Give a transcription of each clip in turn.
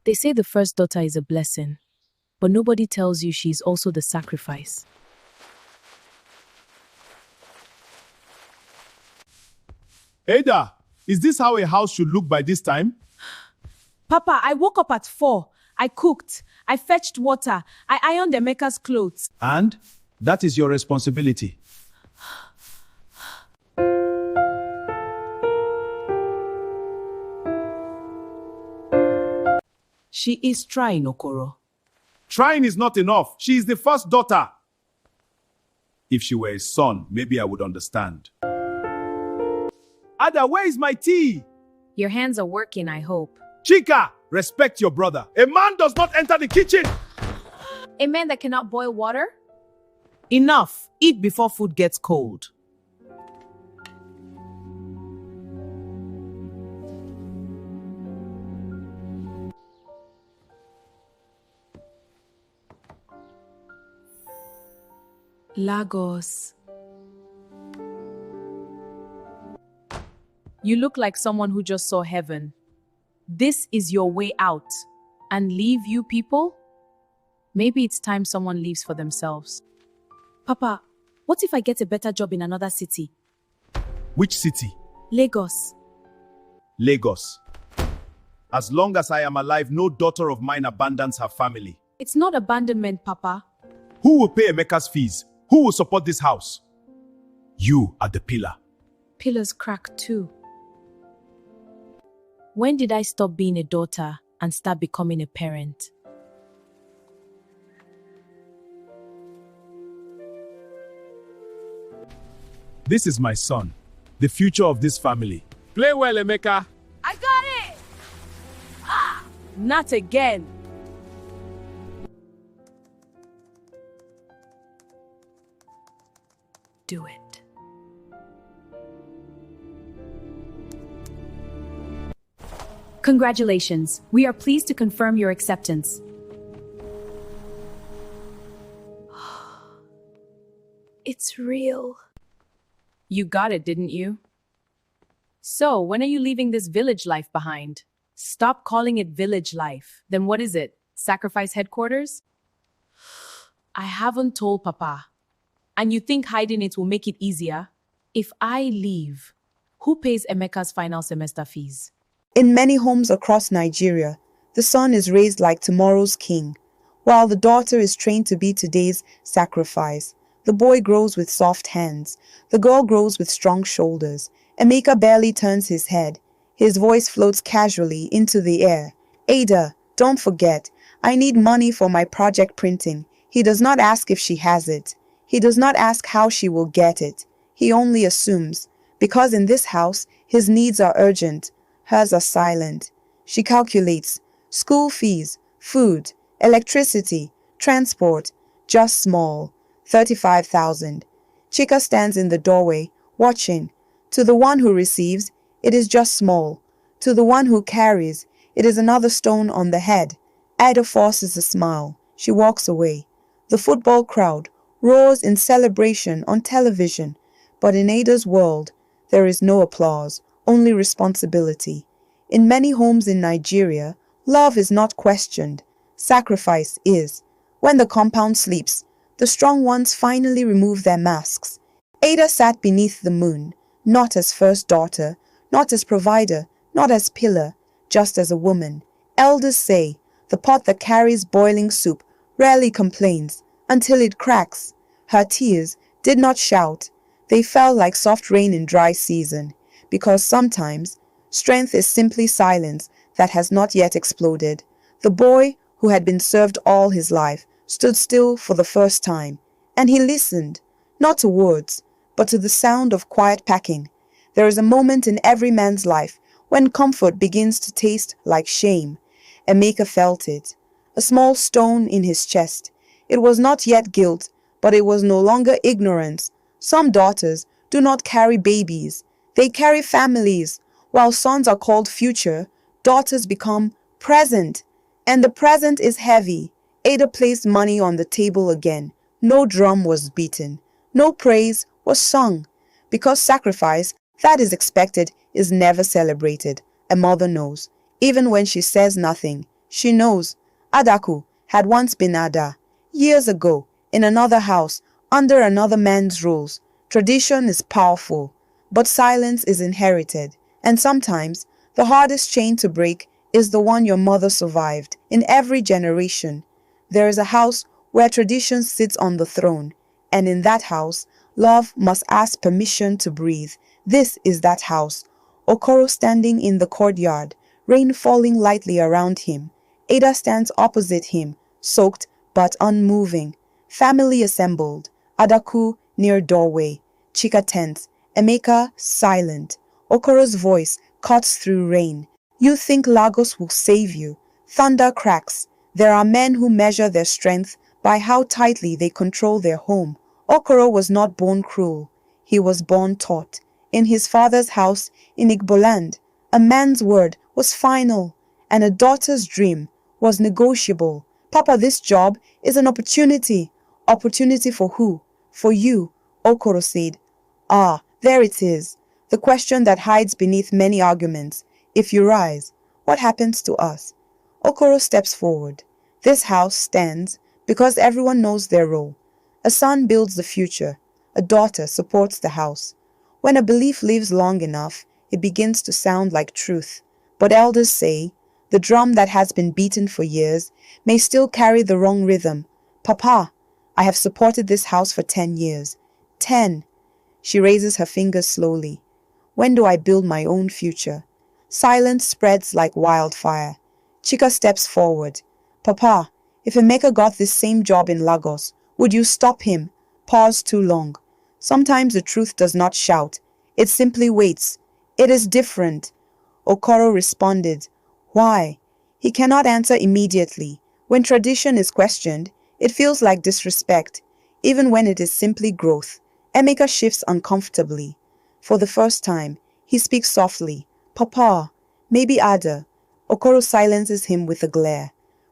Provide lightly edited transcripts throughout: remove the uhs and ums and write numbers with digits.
They say the first daughter is a blessing, but nobody tells you she's also the sacrifice. Ada, is this how a house should look by this time? Papa, I woke up at 4. I cooked. I fetched water. I ironed Emeka's clothes. And that is your responsibility. She is trying, Okoro. Trying is not enough. She is the first daughter. If she were a son, maybe I would understand. Ada, where is my tea? Your hands are working, I hope. Chika, respect your brother. A man does not enter the kitchen. A man that cannot boil water? Enough. Eat before food gets cold. Lagos. You look like someone who just saw heaven. This is your way out. And leave you people? Maybe it's time someone leaves for themselves. Papa, what if I get a better job in another city? Which city? Lagos. Lagos. As long as I am alive, no daughter of mine abandons her family. It's not abandonment, Papa. Who will pay Emeka's fees? Who will support this house? You are the pillar. Pillars crack too. When did I stop being a daughter and start becoming a parent? This is my son, the future of this family. Play well, Emeka. I got it! Not again. Do it. Congratulations. We are pleased to confirm your acceptance. It's real. You got it, didn't you? So, when are you leaving this village life behind? Stop calling it village life. Then what is it? Sacrifice headquarters? I haven't told Papa. And you think hiding it will make it easier? If I leave, who pays Emeka's final semester fees? In many homes across Nigeria, the son is raised like tomorrow's king, while the daughter is trained to be today's sacrifice. The boy grows with soft hands. The girl grows with strong shoulders. Emeka barely turns his head. His voice floats casually into the air. Ada, don't forget, I need money for my project printing. He does not ask if she has it. He does not ask how she will get it. He only assumes, because in this house, his needs are urgent. Hers are silent. She calculates school fees, food, electricity, transport, just small, 35,000. Chika stands in the doorway, watching. To the one who receives, it is just small. To the one who carries, it is another stone on the head. Ada forces a smile. She walks away. The football crowd roars in celebration on television, but in Ada's world, there is no applause, only responsibility. In many homes in Nigeria, love is not questioned. Sacrifice is. When the compound sleeps, the strong ones finally remove their masks. Ada sat beneath the moon, not as first daughter, not as provider, not as pillar, just as a woman. Elders say, the pot that carries boiling soup rarely complains until it cracks. Her tears did not shout. They fell like soft rain in dry season, because sometimes strength is simply silence that has not yet exploded. The boy, who had been served all his life, stood still for the first time, and he listened, not to words, but to the sound of quiet packing. There is a moment in every man's life when comfort begins to taste like shame. Emeka felt it, a small stone in his chest. It was not yet guilt, but it was no longer ignorance. Some daughters do not carry babies. They carry families. While sons are called future, daughters become present. And the present is heavy. Ada placed money on the table again. No drum was beaten. No praise was sung. Because sacrifice that is expected is never celebrated. A mother knows. Even when she says nothing, She knows. Adaku had once been Ada. Years ago, in another house, under another man's rules. Tradition is powerful, but silence is inherited. And sometimes, the hardest chain to break is the one your mother survived. In every generation, there is a house where tradition sits on the throne. And in that house, love must ask permission to breathe. This is that house. Okoro standing in the courtyard, rain falling lightly around him. Ada stands opposite him, soaked but unmoving. Family assembled. Adaku near doorway. Chika tense. Emeka silent. Okoro's voice cuts through rain. You think Lagos will save you. Thunder cracks. There are men who measure their strength by how tightly they control their home. Okoro was not born cruel. He was born taught. In his father's house in Igboland, a man's word was final, and a daughter's dream was negotiable. Papa, this job is an opportunity. Opportunity for who? For you, Okoro said. Ah, there it is. The question that hides beneath many arguments. If you rise, what happens to us? Okoro steps forward. This house stands because everyone knows their role. A son builds the future. A daughter supports the house. When a belief lives long enough, it begins to sound like truth. But elders say, the drum that has been beaten for years may still carry the wrong rhythm. Papa, I have supported this house for 10 years. 10. She raises her fingers slowly. When do I build my own future? Silence spreads like wildfire. Chika steps forward. Papa, if Emeka got this same job in Lagos, would you stop him? Pause too long. Sometimes the truth does not shout. It simply waits. It is different. Okoro responded. Why? He cannot answer immediately. When tradition is questioned, it feels like disrespect, even when it is simply growth. Emeka shifts uncomfortably. For the first time, he speaks softly. Papa, maybe Ada. Okoro silences him with a glare.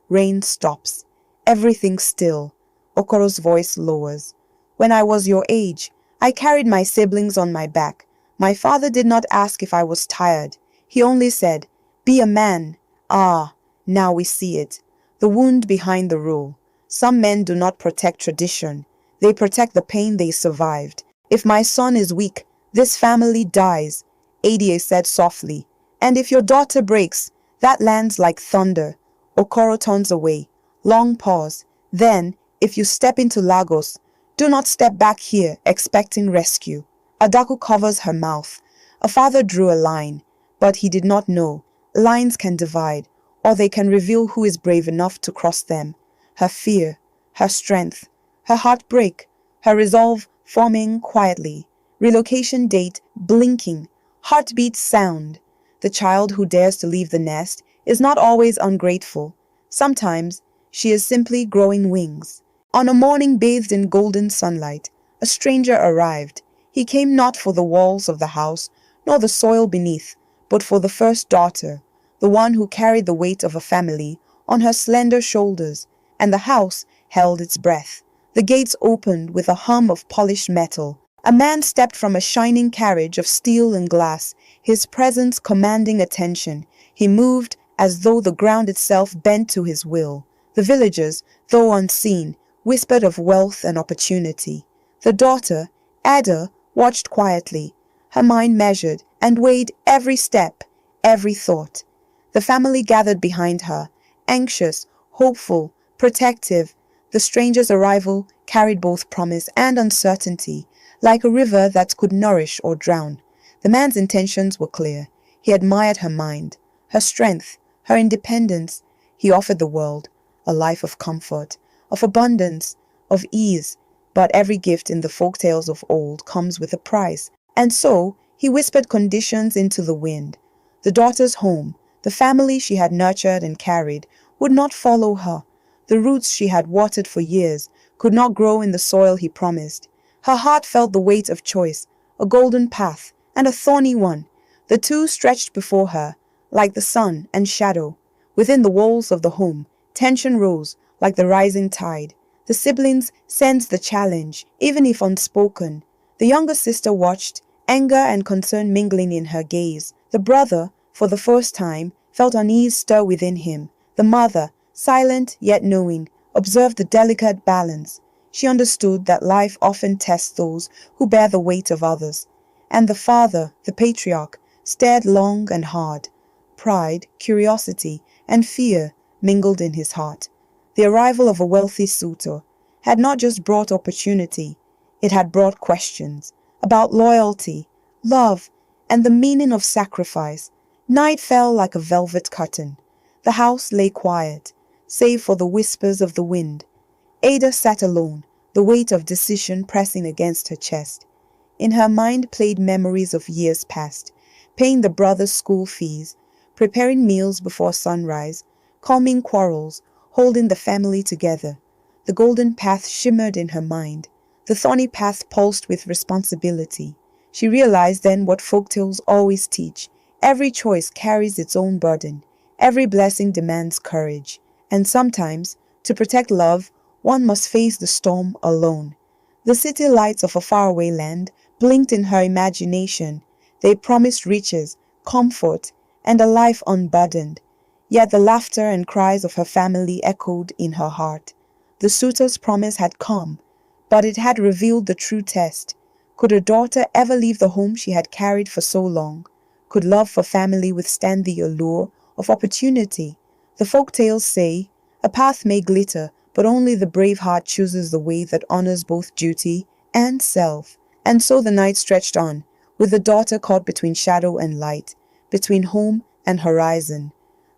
Rain stops. Everything still. Okoro's voice lowers. When I was your age, I carried my siblings on my back. My father did not ask if I was tired. He only said, be a man. Ah, now we see it. The wound behind the rule. Some men do not protect tradition. They protect the pain they survived. If my son is weak, this family dies, Ada said softly. And if your daughter breaks, that lands like thunder. Okoro turns away. Long pause. Then, if you step into Lagos, do not step back here expecting rescue. Adaku covers her mouth. A father drew a line, but he did not know. Lines can divide, or they can reveal who is brave enough to cross them. Her fear, her strength, her heartbreak, her resolve forming quietly. Relocation date blinking, heartbeat sound. The child who dares to leave the nest is not always ungrateful. Sometimes she is simply growing wings. On a morning bathed in golden sunlight, a stranger arrived. He came not for the walls of the house, nor the soil beneath, but for the first daughter, the one who carried the weight of a family on her slender shoulders, and the house held its breath. The gates opened with a hum of polished metal. A man stepped from a shining carriage of steel and glass, his presence commanding attention. He moved as though the ground itself bent to his will. The villagers, though unseen, whispered of wealth and opportunity. The daughter, Ada, watched quietly. Her mind measured and weighed every step, every thought. The family gathered behind her, anxious, hopeful, protective. The stranger's arrival carried both promise and uncertainty, like a river that could nourish or drown. The man's intentions were clear. He admired her mind, her strength, her independence. He offered the world a life of comfort, of abundance, of ease. But every gift in the folk tales of old comes with a price. And so he whispered conditions into the wind. The daughter's home, the family she had nurtured and carried, would not follow her. The roots she had watered for years could not grow in the soil he promised. Her heart felt the weight of choice, a golden path and a thorny one. The two stretched before her, like the sun and shadow. Within the walls of the home, tension rose like the rising tide. The siblings sensed the challenge, even if unspoken. The younger sister watched, anger and concern mingling in her gaze. The brother, for the first time, felt unease stir within him. The mother, silent yet knowing, observed the delicate balance. She understood that life often tests those who bear the weight of others. And the father, the patriarch, stared long and hard. Pride, curiosity, and fear mingled in his heart. The arrival of a wealthy suitor had not just brought opportunity, it had brought questions about loyalty, love, and the meaning of sacrifice. Night fell like a velvet curtain. The house lay quiet, save for the whispers of the wind. Ada sat alone, the weight of decision pressing against her chest. In her mind played memories of years past, paying the brothers' school fees, preparing meals before sunrise, calming quarrels, holding the family together. The golden path shimmered in her mind. The thorny path pulsed with responsibility. She realized then what folktales always teach. Every choice carries its own burden. Every blessing demands courage. And sometimes, to protect love, one must face the storm alone. The city lights of a faraway land blinked in her imagination. They promised riches, comfort, and a life unburdened. Yet the laughter and cries of her family echoed in her heart. The suitor's promise had come, but it had revealed the true test. Could a daughter ever leave the home she had carried for so long? Could love for family withstand the allure of opportunity? The folk tales say, a path may glitter, but only the brave heart chooses the way that honors both duty and self. And so the night stretched on, with the daughter caught between shadow and light, between home and horizon.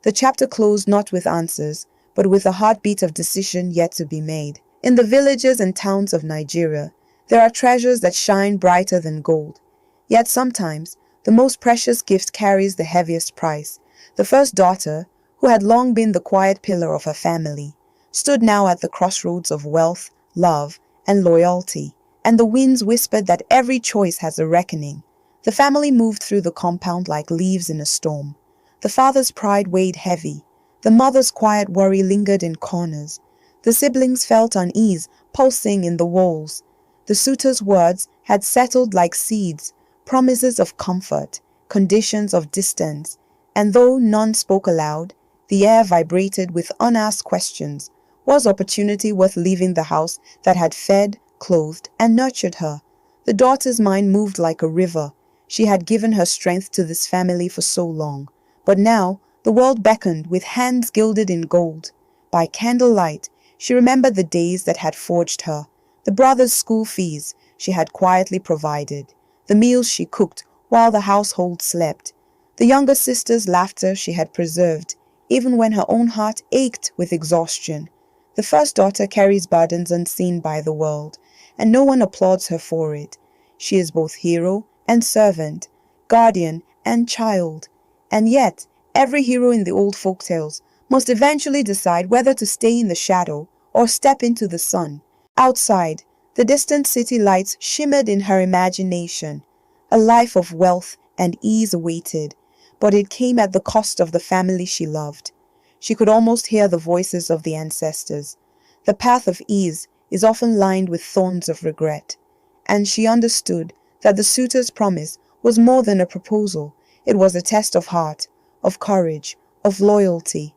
The chapter closed not with answers, but with a heartbeat of decision yet to be made. In the villages and towns of Nigeria, there are treasures that shine brighter than gold. Yet sometimes, the most precious gift carries the heaviest price. The first daughter, who had long been the quiet pillar of her family, stood now at the crossroads of wealth, love, and loyalty. And the winds whispered that every choice has a reckoning. The family moved through the compound like leaves in a storm. The father's pride weighed heavy. The mother's quiet worry lingered in corners. The siblings felt unease pulsing in the walls. The suitor's words had settled like seeds, promises of comfort, conditions of distance, and though none spoke aloud, the air vibrated with unasked questions. Was opportunity worth leaving the house that had fed, clothed, and nurtured her? The daughter's mind moved like a river. She had given her strength to this family for so long. But now, the world beckoned with hands gilded in gold. By candlelight, she remembered the days that had forged her. The brothers' school fees she had quietly provided. The meals she cooked while the household slept. The younger sister's laughter she had preserved, even when her own heart ached with exhaustion. The first daughter carries burdens unseen by the world, and no one applauds her for it. She is both hero and servant, guardian and child. And yet, every hero in the old folk tales must eventually decide whether to stay in the shadow or step into the sun. Outside, the distant city lights shimmered in her imagination. A life of wealth and ease awaited, but it came at the cost of the family she loved. She could almost hear the voices of the ancestors. The path of ease is often lined with thorns of regret. And she understood that the suitor's promise was more than a proposal. It was a test of heart, of courage, of loyalty.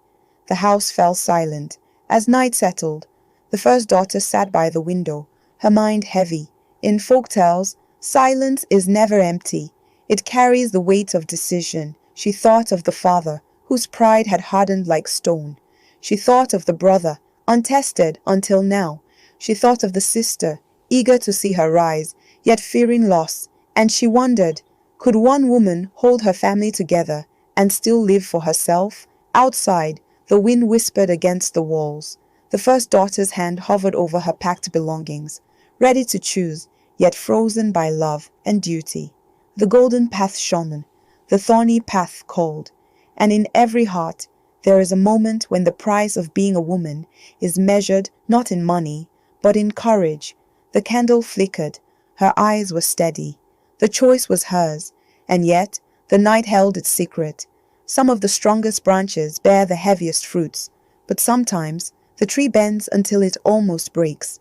The house fell silent. As night settled, the first daughter sat by the window, her mind heavy. In folk tales, silence is never empty. It carries the weight of decision. She thought of the father, whose pride had hardened like stone. She thought of the brother, untested until now. She thought of the sister, eager to see her rise, yet fearing loss. And she wondered, could one woman hold her family together and still live for herself? Outside, the wind whispered against the walls. The first daughter's hand hovered over her packed belongings, ready to choose, yet frozen by love and duty. The golden path shone, the thorny path called, and in every heart there is a moment when the price of being a woman is measured not in money, but in courage. The candle flickered, her eyes were steady. The choice was hers, and yet the night held its secret. Some of the strongest branches bear the heaviest fruits, but sometimes the tree bends until it almost breaks.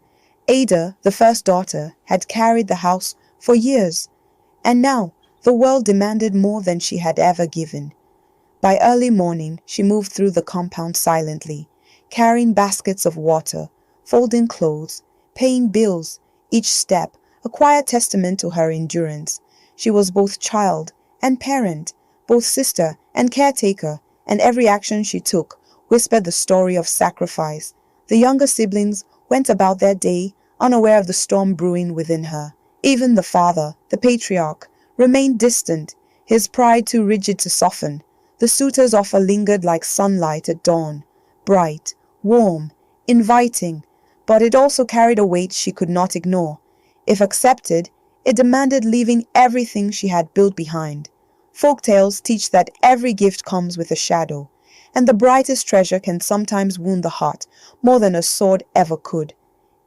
Ada, the first daughter, had carried the house for years, and now the world demanded more than she had ever given. By early morning, she moved through the compound silently, carrying baskets of water, folding clothes, paying bills, each step a quiet testament to her endurance. She was both child and parent, both sister and caretaker, and every action she took whispered the story of sacrifice. The younger siblings went about their day, unaware of the storm brewing within her. Even the father, the patriarch, remained distant, his pride too rigid to soften. The suitor's offer lingered like sunlight at dawn, bright, warm, inviting, but it also carried a weight she could not ignore. If accepted, it demanded leaving everything she had built behind. Folktales teach that every gift comes with a shadow, and the brightest treasure can sometimes wound the heart more than a sword ever could.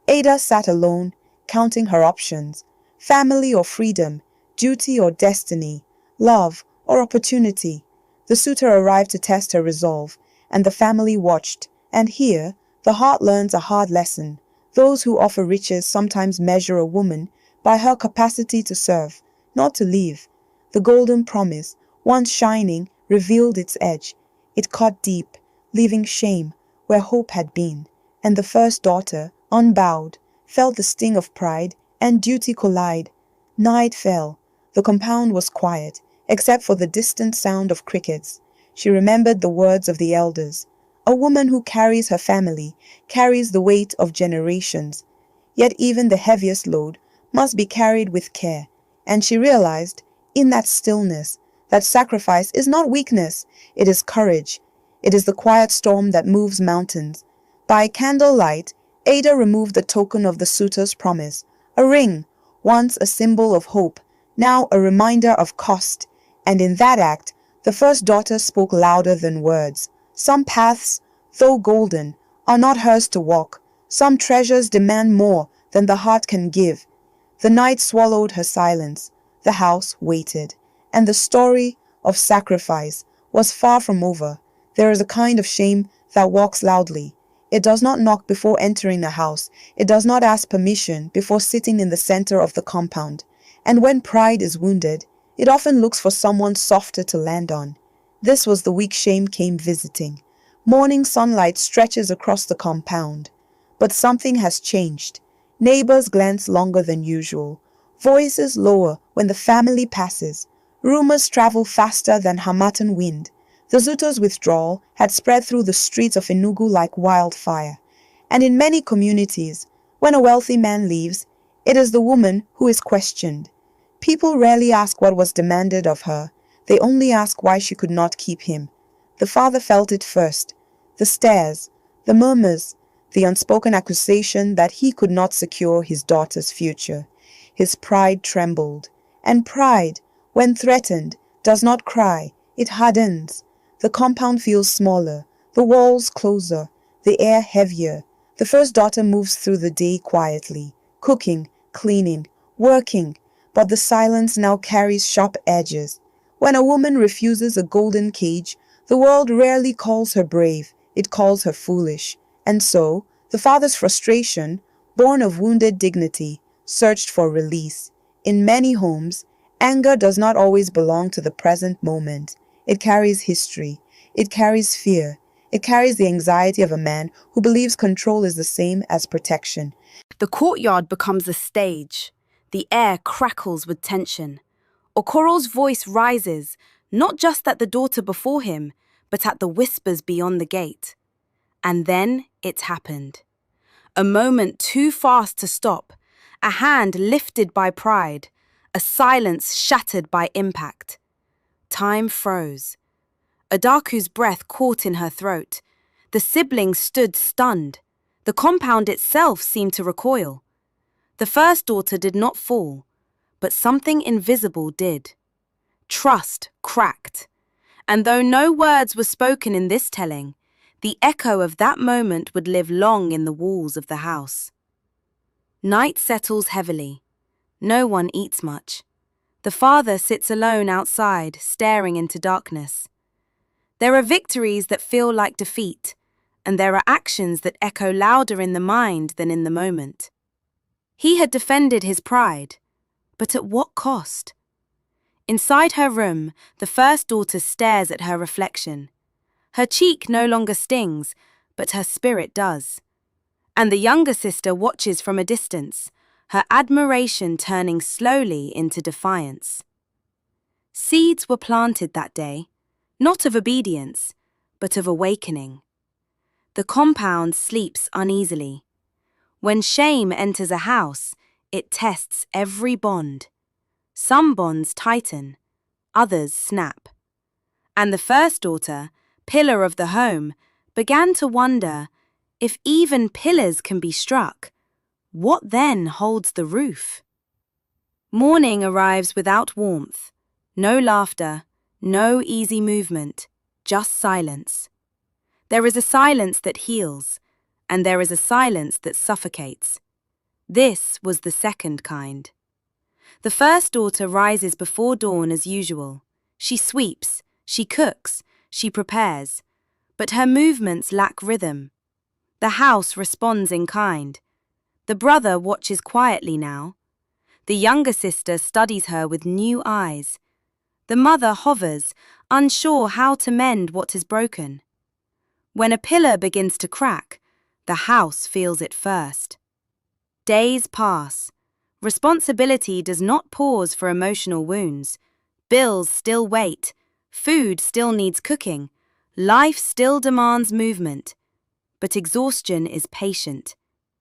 Ada sat alone, counting her options: family or freedom, duty or destiny, love or opportunity. The suitor arrived to test her resolve, and the family watched. And here, the heart learns a hard lesson. Those who offer riches sometimes measure a woman by her capacity to serve, not to leave. The golden promise, once shining, revealed its edge. It cut deep, leaving shame where hope had been. And the first daughter, unbowed, felt the sting of pride and duty collide. Night fell. The compound was quiet, except for the distant sound of crickets. She remembered the words of the elders. A woman who carries her family carries the weight of generations. Yet even the heaviest load must be carried with care. And she realized, in that stillness, that sacrifice is not weakness, it is courage. It is the quiet storm that moves mountains. By candlelight, Ada removed the token of the suitor's promise, a ring, once a symbol of hope, now a reminder of cost. And in that act, the first daughter spoke louder than words. Some paths, though golden, are not hers to walk. Some treasures demand more than the heart can give. The night swallowed her silence. The house waited. And the story of sacrifice was far from over. There is a kind of shame that walks loudly. It does not knock before entering a house. It does not ask permission before sitting in the center of the compound. And when pride is wounded, it often looks for someone softer to land on. This was the week shame came visiting. Morning sunlight stretches across the compound. But something has changed. Neighbors glance longer than usual. Voices lower when the family passes. Rumors travel faster than Harmattan wind. The suitor's withdrawal had spread through the streets of Enugu like wildfire. And in many communities, when a wealthy man leaves, it is the woman who is questioned. People rarely ask what was demanded of her. They only ask why she could not keep him. The father felt it first. The stares, the murmurs, the unspoken accusation that he could not secure his daughter's future. His pride trembled. And pride, when threatened, does not cry. It hardens. The compound feels smaller, the walls closer, the air heavier. The first daughter moves through the day quietly, cooking, cleaning, working, but the silence now carries sharp edges. When a woman refuses a golden cage, the world rarely calls her brave, it calls her foolish. And so, the father's frustration, born of wounded dignity, searched for release. In many homes, anger does not always belong to the present moment. It carries history. It carries fear. It carries the anxiety of a man who believes control is the same as protection. The courtyard becomes a stage. The air crackles with tension. Okoro's voice rises, not just at the daughter before him, but at the whispers beyond the gate. And then it happened. A moment too fast to stop, a hand lifted by pride, a silence shattered by impact. Time froze. Adaku's breath caught in her throat. The siblings stood stunned. The compound itself seemed to recoil. The first daughter did not fall, but something invisible did. Trust cracked. And though no words were spoken in this telling, the echo of that moment would live long in the walls of the house. Night settles heavily. No one eats much. The father sits alone outside, staring into darkness. There are victories that feel like defeat, and there are actions that echo louder in the mind than in the moment. He had defended his pride, but at what cost? Inside her room, the first daughter stares at her reflection. Her cheek no longer stings, but her spirit does. And the younger sister watches from a distance, her admiration turning slowly into defiance. Seeds were planted that day, not of obedience, but of awakening. The compound sleeps uneasily. When shame enters a house, it tests every bond. Some bonds tighten, others snap. And the first daughter, pillar of the home, began to wonder, if even pillars can be struck, what then holds the roof? Morning arrives without warmth, no laughter, no easy movement, just silence. There is a silence that heals, and there is a silence that suffocates. This was the second kind. The first daughter rises before dawn as usual. She sweeps, she cooks, she prepares, but her movements lack rhythm. The house responds in kind. The brother watches quietly now. The younger sister studies her with new eyes. The mother hovers, unsure how to mend what is broken. When a pillar begins to crack, the house feels it first. Days pass. Responsibility does not pause for emotional wounds. Bills still wait. Food still needs cooking. Life still demands movement. But exhaustion is patient.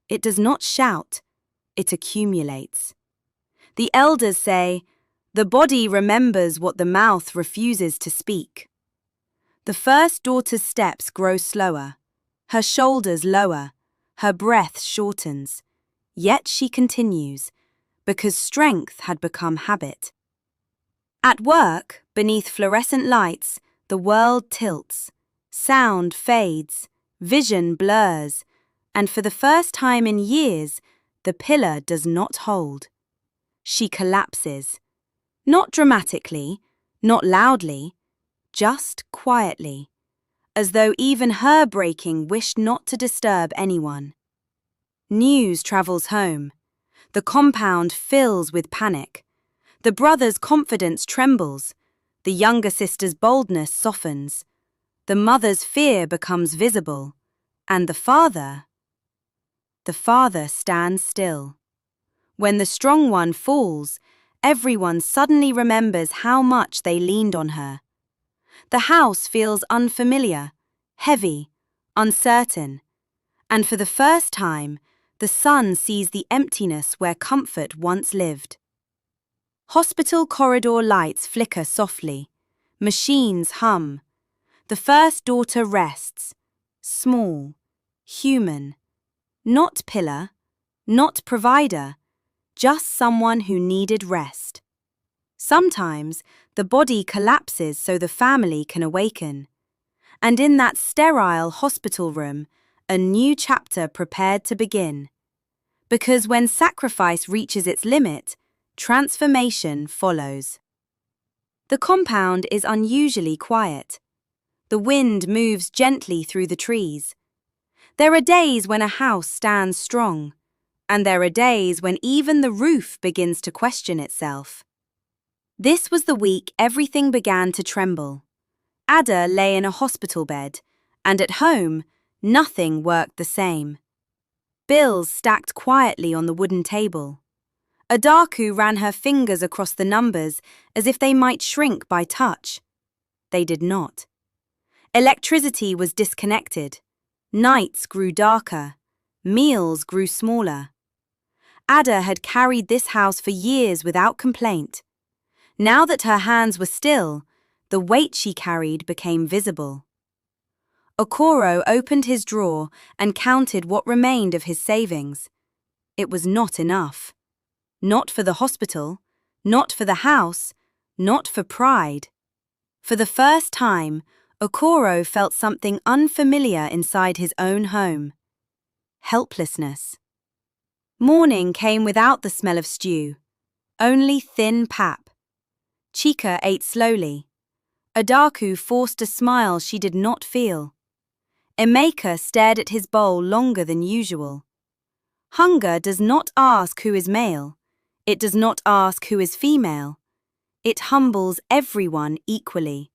It does not shout. It accumulates. The elders say, "The body remembers what the mouth refuses to speak." The first daughter's steps grow slower. Her shoulders lower. Her breath shortens. Yet she continues, because strength had become habit. At work, beneath fluorescent lights, the world tilts. Sound fades, vision blurs, and for the first time in years, the pillar does not hold. She collapses. Not dramatically, not loudly, just quietly, as though even her breaking wished not to disturb anyone. News travels home. The compound fills with panic. The brother's confidence trembles. The younger sister's boldness softens. The mother's fear becomes visible. And the father stands still. When the strong one falls, everyone suddenly remembers how much they leaned on her. The house feels unfamiliar, heavy, uncertain. And for the first time, the son sees the emptiness where comfort once lived. Hospital corridor lights flicker softly. Machines hum. The first daughter rests. Small, human. Not pillar, not provider, just someone who needed rest. Sometimes the body collapses so the family can awaken. And in that sterile hospital room, a new chapter prepared to begin. Because when sacrifice reaches its limit, transformation follows. The compound is unusually quiet. The wind moves gently through the trees. There are days when a house stands strong, and there are days when even the roof begins to question itself. This was the week everything began to tremble. Ada lay in a hospital bed, and at home, nothing worked the same. Bills stacked quietly on the wooden table. Adaku ran her fingers across the numbers as if they might shrink by touch. They did not. Electricity was disconnected. Nights grew darker. Meals grew smaller. Ada had carried this house for years without complaint. Now that her hands were still, the weight she carried became visible. Okoro opened his drawer and counted what remained of his savings. It was not enough. Not for the hospital, not for the house, not for pride. For the first time, Okoro felt something unfamiliar inside his own home. Helplessness. Morning came without the smell of stew, only thin pap. Chika ate slowly. Adaku forced a smile she did not feel. Emeka stared at his bowl longer than usual. Hunger does not ask who is male. It does not ask who is female. it humbles everyone equally.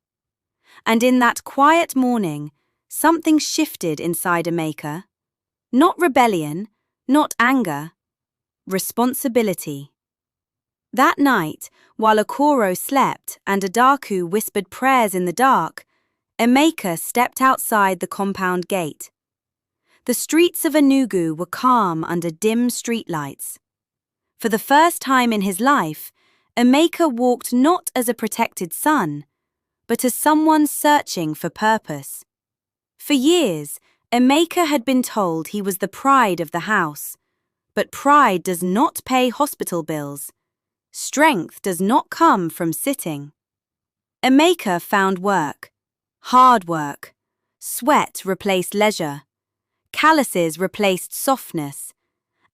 And in that quiet morning, something shifted inside Emeka. Not rebellion, not anger, responsibility. That night, while Okoro slept and Adaku whispered prayers in the dark, Emeka stepped outside the compound gate. The streets of Enugu were calm under dim streetlights. For the first time in his life, Emeka walked not as a protected son, but as someone searching for purpose. For years, Emeka had been told he was the pride of the house, but pride does not pay hospital bills. Strength does not come from sitting. Emeka found work, hard work. Sweat replaced leisure. Calluses replaced softness.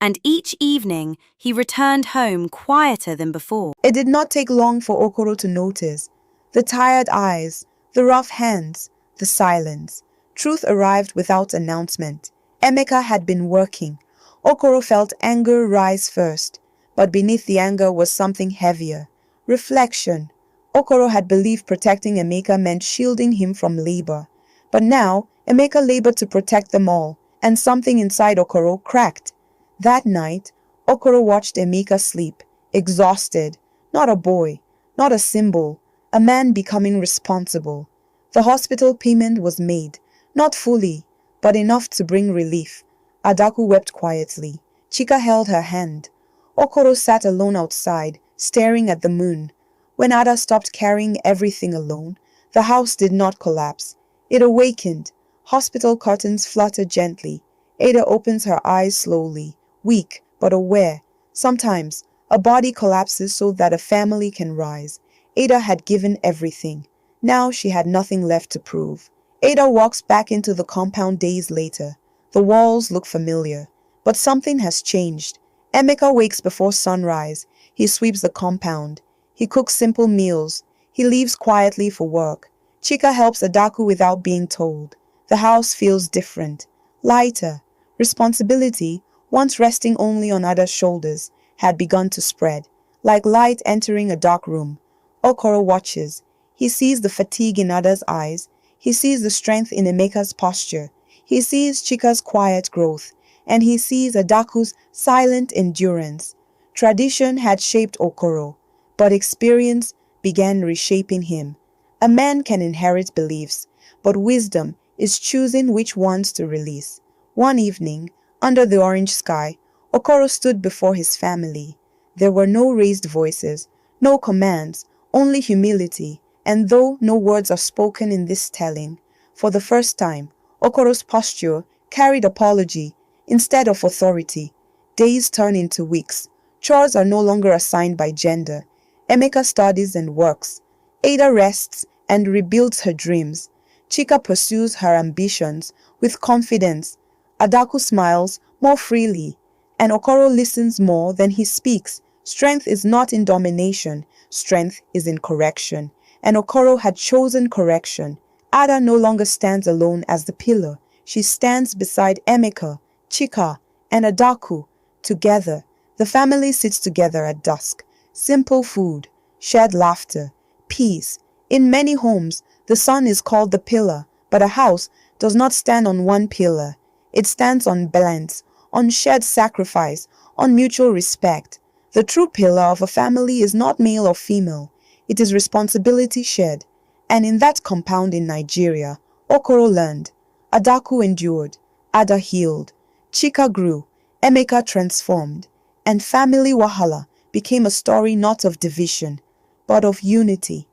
And each evening he returned home quieter than before. It did not take long for Okoro to notice. The tired eyes, the rough hands, the silence. Truth arrived without announcement. Emeka had been working. Okoro felt anger rise first, but beneath the anger was something heavier. Reflection. Okoro had believed protecting Emeka meant shielding him from labor. But now, Emeka labored to protect them all, and something inside Okoro cracked. That night, Okoro watched Emeka sleep, exhausted. Not a boy, not a symbol, a man becoming responsible. The hospital payment was made, not fully, but enough to bring relief. Adaku wept quietly. Chika held her hand. Okoro sat alone outside, staring at the moon. When Ada stopped carrying everything alone, the house did not collapse. It awakened. Hospital curtains fluttered gently. Ada opens her eyes slowly, weak but aware. Sometimes, a body collapses so that a family can rise. Ada had given everything. Now she had nothing left to prove. Ada walks back into the compound days later. The walls look familiar, but something has changed. Emeka wakes before sunrise. He sweeps the compound. He cooks simple meals. He leaves quietly for work. Chika helps Adaku without being told. The house feels different, lighter. Responsibility, once resting only on Ada's shoulders, had begun to spread, like light entering a dark room. Okoro watches. He sees the fatigue in Ada's eyes. He sees the strength in Emeka's posture. He sees Chika's quiet growth, and he sees Adaku's silent endurance. Tradition had shaped Okoro, but experience began reshaping him. A man can inherit beliefs, but wisdom is choosing which ones to release. One evening, under the orange sky, Okoro stood before his family. There were no raised voices, no commands, only humility, and though no words are spoken in this telling, for the first time, Okoro's posture carried apology instead of authority. Days turn into weeks. Chores are no longer assigned by gender. Emeka studies and works. Ada rests and rebuilds her dreams. Chika pursues her ambitions with confidence. Adaku smiles more freely, and Okoro listens more than he speaks. Strength is not in domination. Strength is in correction. And Okoro had chosen correction. Ada no longer stands alone as the pillar. She stands beside Emeka, Chika, and Adaku. Together, the family sits together at dusk. Simple food, shared laughter, peace. In many homes, the sun is called the pillar, but a house does not stand on one pillar. It stands on balance, on shared sacrifice, on mutual respect. The true pillar of a family is not male or female. It is responsibility shared. And in that compound in Nigeria, Okoro learned. Adaku endured. Ada healed. Chika grew. Emeka transformed. And family Wahala became a story not of division, but of unity.